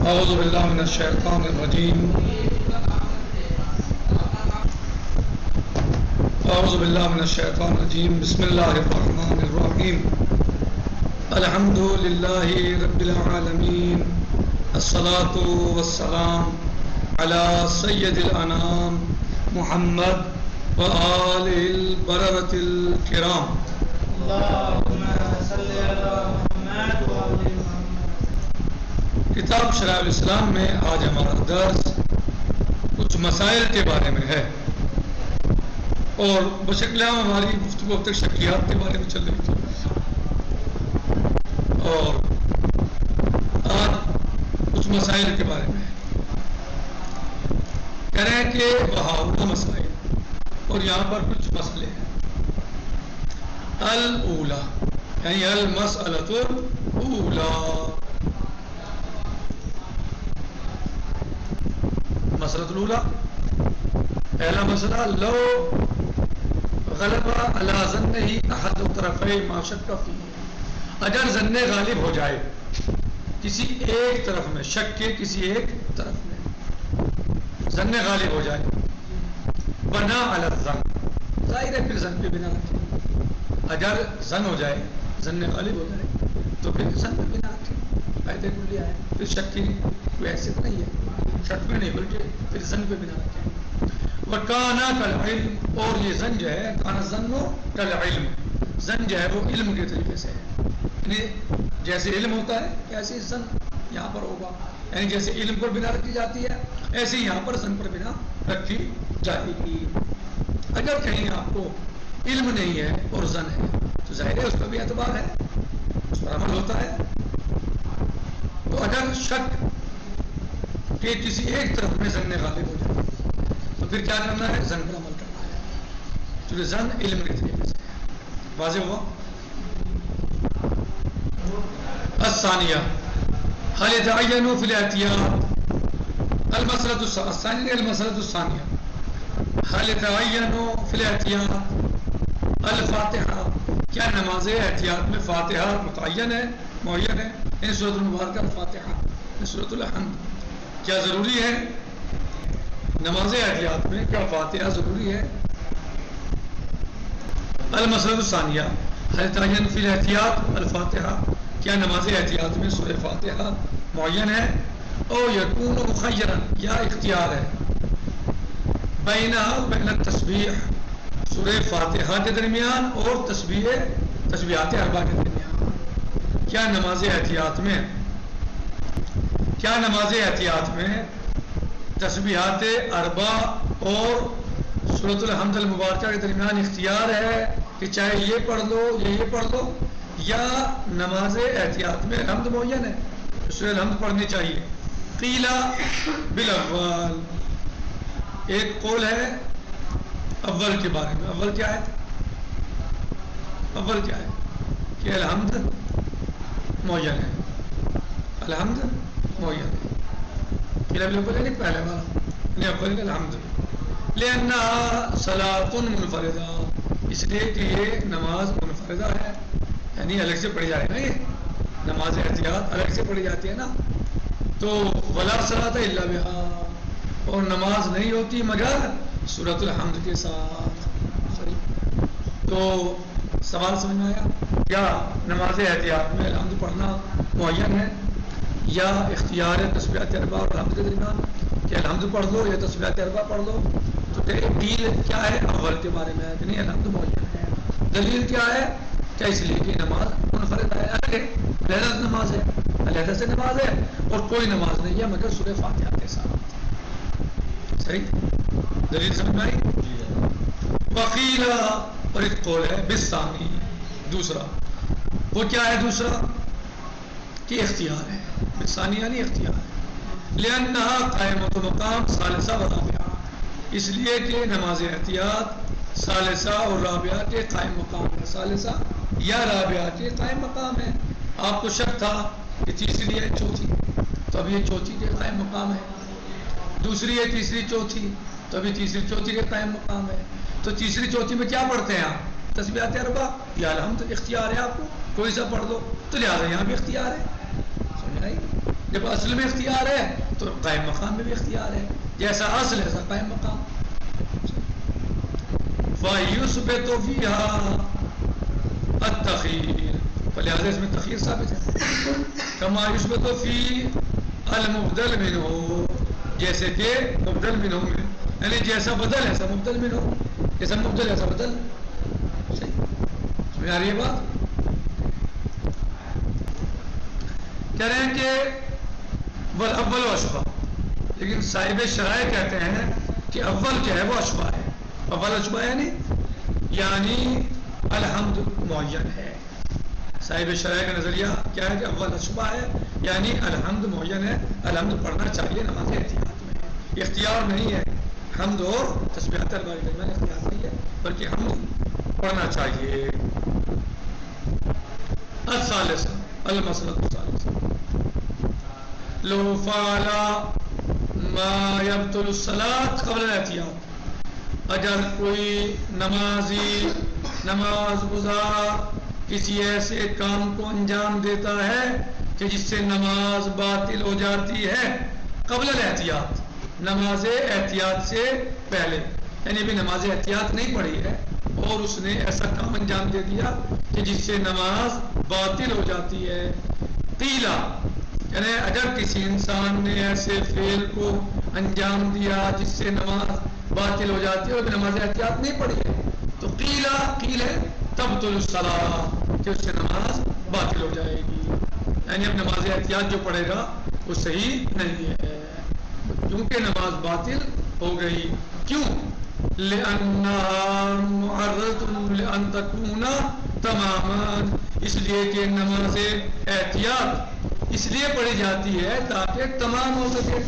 اعوذ باللہ من الشیطان الرجیم اعوذ باللہ من الشیطان الرجیم بسم اللہ الرحمن الرحیم الحمد للہ رب العالمین الصلاة والسلام علی سید الانام محمد وآلہ البررۃ الکرام اللہم صلی علی محمد وآلہ محمد۔ کتاب شرح الاسلام میں آج ہمارا درس کچھ مسائل کے بارے میں ہے اور بشکل عام ہماری گفتگو اب تک شکلیات کے بارے میں چل رہی تھی اور آج کچھ مسائل کے بارے میں کہہ رہے ہیں کہ وہاں مسائل اور یہاں پر کچھ مسئلے ہیں۔ الاولا یعنی المسألۃ الاولا، مسئلۃ الاولا پہلا مسئلہ، لو غلب علی ظنہ احد طرفی ما شک فیہ، اگر ظن غالب ہو جائے کسی ایک طرف میں، شک کے کسی ایک طرف میں ظن غالب ہو جائے، بنا علی الظن، ظاہر ہے پھر ظن پہ بنا رکھے، اگر ظن ہو جائے، ظن غالب ہو جائے تو پھر ظن پہ بنا رکھے، قاعدہ کلیہ ہے، پھر شک کی کوئی حیثیت نہیں ہے، شک میں نہیں بلکہ پھر ظن پہ بنا رکھے۔ وَكَانَ كَالْعِلْمِ، اور یہ ظن جو ہے، کان الظن كَالْعِلْمِ، ظن جو ہے وہ علم کے طریقے سے ہے، یعنی جیسے علم ہوتا ہے ایسے ظن یہاں پر ہوگا، یعنی جیسے علم پر بنا رکھی جاتی ہے ایسے یہاں پر ظن پر بنا رکھی جائے گی۔ اگر کہیں آپ کو علم نہیں ہے اور ظن ہے تو ظاہر ہے اس کا بھی اعتبار ہے، اس پر عمل ہوتا ہے۔ تو اگر شک کہ کسی ایک طرف میں ظن غالب ہو جائے تو پھر کیا کرنا ہے؟ ظن پر عمل کرنا ہے، کیونکہ ظن علم کے طریقے سے ہے۔ واضح ہوا؟ الثانیہ هل يتعین فی الاحتیاط، المسألۃ الثانیہ هل يتعین فی الاحتیاط الفاتحہ، کیا نماز احتیاط میں فاتحہ متعین ہے، معین ہے؟ ان سورۃ المبارکہ الفاتحہ، ان سورۃ الحمد، کیا ضروری ہے نماز احتیاط میں؟ کیا فاتحہ ضروری ہے؟ المسألۃ الثانیہ هل يتعین فی الاحتیاط الفاتحہ، کیا نماز احتیاط میں سورہ فاتحہ معین ہے؟ او یکون مخیرا، یا اختیار ہے، بینہ بین التسبیح، سورہ فاتحہ کے درمیان اور تسبیحات اربع کے درمیان، کیا نماز احتیاط میں تسبیحات اربع اور سورۃ الحمد المبارکہ کے درمیان اختیار ہے کہ چاہے یہ پڑھ لو یا یہ پڑھ لو، یا نماز احتیاط میں الحمد معین ہے، سورہ الحمد پڑھنی چاہیے؟ قیل بالاول، ایک قول ہے اول کے بارے میں۔ اول کیا ہے کہ الحمد معین ہے، الحمد معین ہے، قیل بالاول یعنی پہلے والا، یعنی اول کا الحمد، لأنها صلاۃ منفردہ، اس لیے کہ یہ نماز منفردہ ہے، یعنی الگ سے پڑھی جائے نا، یہ نماز احتیاط الگ سے پڑھی جاتی ہے نا، تو ولا صلاۃ الا بہا، اور نماز نہیں ہوتی مگر سورۃ الحمد کے ساتھ۔ صحیح، تو سوال سمجھ میں آیا؟ کیا نماز احتیاط میں الحمد پڑھنا معین ہے یا اختیار ہے تسبیحات اربع اور الحمد کے درمیان کہ الحمد پڑھ لو یا تسبیحات اربع پڑھ لو؟ تو دلیل کیا ہے؟ اول کے بارے میں ہے کہ نہیں الحمد معین ہے۔ دلیل کیا ہے؟ کیا اس لیے کہ نماز منفرد ہے، الگ ہے، علیحدہ نماز ہے، علیحدہ سے نماز ہے، اور کوئی نماز نہیں ہے مگر سورہ فاتحہ کے ساتھ۔ صحیح، دلیل سمجھ میں آئی؟ وقیل، اور ایک قول ہے بالثانی، دوسرا، وہ کیا ہے دوسرا؟ کہ اختیار ہے، بالثانی یعنی اختیار ہے، لأنها قائمۃ مقام ثالثہ و رابعہ، اس لیے کہ نماز احتیاط ثالثہ اور رابعہ کے قائم مقام ہے، ثالثہ یا رابعہ کے قائم مقام ہے۔ آپ کو شک تھا کہ تیسری ہے چوتھی، تو اب یہ چوتھی کے قائم مقام ہے، دوسری ہے تیسری چوتھی، تو ابھی تیسری چوتھی کے قائم مقام ہے۔ تو تیسری چوتھی میں کیا پڑھتے ہیں آپ؟ تسبیحات اربع یا الحمد، اختیار ہے آپ کو، کوئی سا پڑھ لو، تو لہٰذا یہاں بھی اختیار ہے۔ سمجھ آئی؟ جب اصل میں اختیار ہے تو قائم مقام میں بھی اختیار ہے، جیسا اصل ایسا قائم مقام. فَيُثْبِتُ فِيهَا التَّخِيرُ، فلہذا اس میں تخیر ثابت ہے. كَمَا يُثْبِتُ فِي الْمُبْدَلِ مِنْهُ، جیسے کہ مبدل منہ میں، یعنی جیسا بدل ایسا مبدل منہ، جیسا مبدل ایسا بدل. صحیح سمجھ آ رہی ہے بات؟ کہہ رہے ہیں کہ والاول اشبہ، لیکن صاحب شرائع کہتے ہیں کہ اول جو ہے وہ اشبہ ہے. اول اشبہ ہے یعنی الحمد معین ہے. صاحب شرائع کا نظریہ کیا ہے کہ اول اشبہ ہے یعنی الحمد معین ہے. الحمد پڑھنا چاہیے نماز احتیاط میں، اختیار نہیں ہے. حمد اور تسبیحات الباری درمیان اختیار نہیں ہے بلکہ حمد پڑھنا چاہیے. الثالثہ المسئلہ الثالثہ لو فعل ما يبطل الصلاة قبل الاحتیاط، اگر کوئی نماز گزار کسی ایسے کام کو انجام دیتا ہے کہ جس سے نماز باطل ہو جاتی ہے قبل الاحتیاط، نماز احتیاط سے پہلے، یعنی ابھی نماز احتیاط نہیں پڑھی ہے اور اس نے ایسا کام انجام دے دیا کہ جس سے نماز باطل ہو جاتی ہے. قیلا، یعنی اگر کسی انسان نے ایسے فعل کو انجام دیا جس سے نماز باطل ہو جاتی ہے اور نماز احتیاط نہیں پڑھی ہے تو قیل ہے تبطل الصلاۃ، کہ اس سے نماز باطل ہو جائے گی. یعنی اب نماز احتیاط جو پڑھے گا وہ صحیح نہیں ہے کیونکہ نماز باطل ہو گئی. کیوں؟ لِأَنَّهَا مُعَرَّضَةٌ لِأَن تَكُونَ تَمَامًا، اس لیے کہ نماز احتیاط اس لیے پڑھی جاتی ہے تاکہ تمام ہو سکے.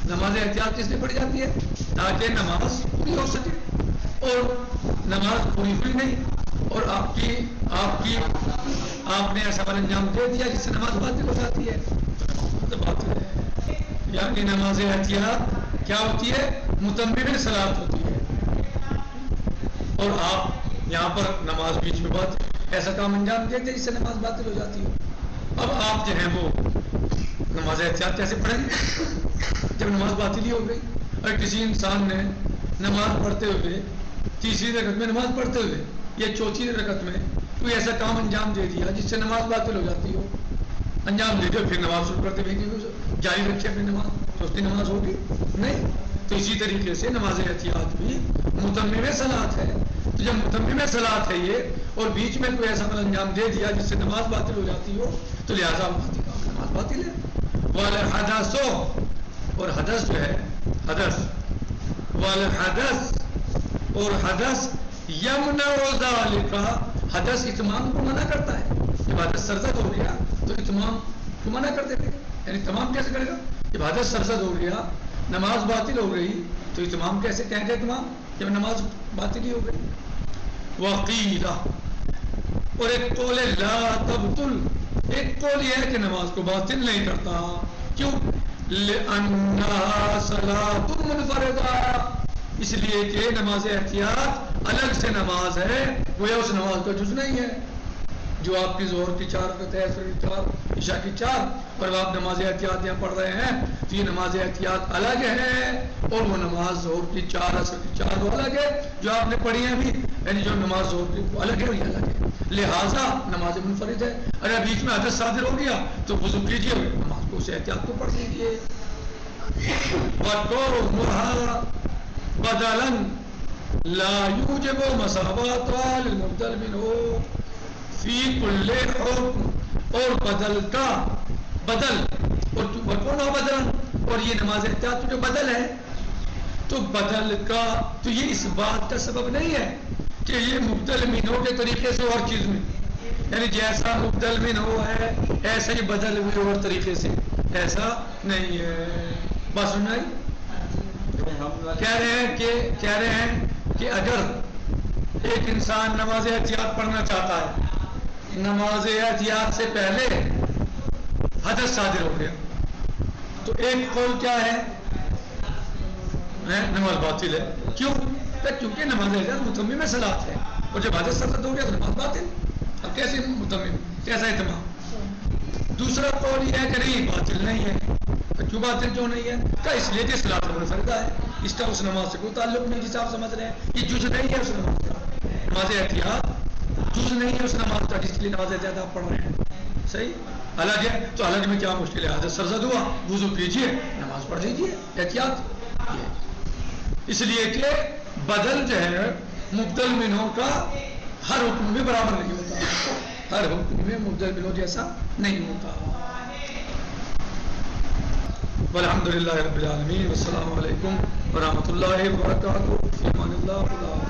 نماز احتیاط کس لیے پڑھی جاتی ہے؟ تاکہ نماز پوری ہو سکے، اور نماز پوری ہوئی نہیں اور آپ نے ایسا پر انجام دے دیا جس سے نماز باطل ہو جاتی ہے تو باطل ہے. یعنی نماز احتیاط کیا ہوتی ہے؟ متمم صلاۃ ہوتی ہے. اور آپ یہاں پر نماز بیچ میں بات ایسا کام انجام دیتے جس سے نماز باطل ہو جاتی ہے. اب آپ جو ہیں وہ نماز احتیاط کیسے پڑھیں گے جب نماز باطل ہی ہو گئی؟ اور کسی انسان نے نماز پڑھتے ہوئے تیسری رکعت میں نماز پڑھتے ہوئے یا چوتھی رکعت میں کوئی ایسا کام انجام دے دیا جس سے نماز باطل ہو جاتی ہو، انجام دے دیا پھر نماز شروع کرتے بھی جاری رکھے اپنی نماز تو اس کی نماز ہوگی نہیں. تو اسی طریقے سے نماز احتیاط بھی متمم صلاۃ ہے. تو جب متمم صلاۃ ہے یہ اور بیچ میں کوئی ایسا انجام دے دیا جس سے نماز باطل ہو جاتی ہو تو لہٰذا نماز باطل ہے. والحدث، اور حدث جو ہے حدث، والحدث اور حدث یمنع ذالک، حدث اتمام کو منع کرتا ہے. جب حدث سرزد ہو گیا تو اتمام کو منع کر دیتے ہیں. یعنی تمام کیسے کرے گا؟ جب حدث سرزد ہو گیا نماز باطل ہو گئی تو اتمام کیسے کہیں گے؟ اتمام جب نماز باطل ہی ہو گئی. وقیل، اور ایک قول لا تبطل، ایک قول یہ ہے کہ نماز کو باطل نہیں کرتا. کیوں؟ لأنها صلاۃ منفردہ، اس لیے کہ نماز احتیاط الگ سے نماز ہے، گویا اس نماز کا جز نہیں ہے. جو آپ کی ظہر کی 4 رکعت ہے، عصر کی 4، عشاء کی 4، اور آپ نماز احتیاط یہاں پڑھ رہے ہیں تو یہ نماز احتیاط الگ ہے اور وہ نماز ظہر کی 4، عصر کی 4 وہ الگ ہے جو آپ نے پڑھی ہے ابھی. یعنی جو نماز ظہر کی وہ الگ ہے وہ یہ الگ ہے، لہٰذا نماز منفرد ہے. اگر بیچ میں حدث صادر ہو گیا تو وضو کیجیے، نماز کو اسے احتیاط کو پڑھ لیجیے. وَكَوْنُهَا بَدَلًا لَا يُوجِبُ مَسَاوَاةً لِلْمُبْدَلِ مِنْهُ فی کل حکم، اور بدل کا بدل اور بدل، اور یہ نماز احتیاط جو بدل ہے تو بدل کا تو یہ اس بات کا سبب نہیں ہے کہ یہ مبدل منہو کے طریقے سے اور چیز میں، یعنی جیسا مبدل منہو ہے ایسا ہی بدل بھی اور طریقے سے، ایسا نہیں ہے. بات سننا ہی کہہ رہے ہیں کہ اگر ایک انسان نماز احتیاط پڑھنا چاہتا ہے، نماز احتیاط سے پہلے حدث صادر ہو گیا تو ایک قول کیا ہے؟ نماز باطل ہے. کیوں؟ کیونکہ نماز احتیاط متمم صلاۃ ہے اور جب حدث صادر ہو گیا تو نماز باطل. اب کیسے متمم، کیسا اہتمام؟ دوسرا قول یہ ہے کہ نہیں باطل نہیں ہے. کیوں باطل کیوں نہیں ہے؟ کہ اس لیے کہ صلاۃ منفردہ ہے، اس کا اس نماز سے کوئی تعلق نہیں جسے آپ سمجھ رہے ہیں. یہ جز نہیں ہے اس نماز کا، نماز احتیاط جز نہیں ہے اس نماز کا جس کے لیے نماز احتیاط آپ پڑھ رہے ہیں. صحیح الگ ہے. تو الگ میں کیا مشکل ہے؟ حادث سرزد ہوا، وضو کیجیے، نماز پڑھ لیجیے، احتیاط. اس لیے کہ بدل جو ہے مبدل منہوں کا ہر حکم میں برابر نہیں ہوتا، ہر حکم میں مبدل منہوں جیسا نہیں ہوتا. والحمد للہ رب العالمین، والسلام علیکم ورحمۃ اللہ وبرکاتہ. فی امان اللہ.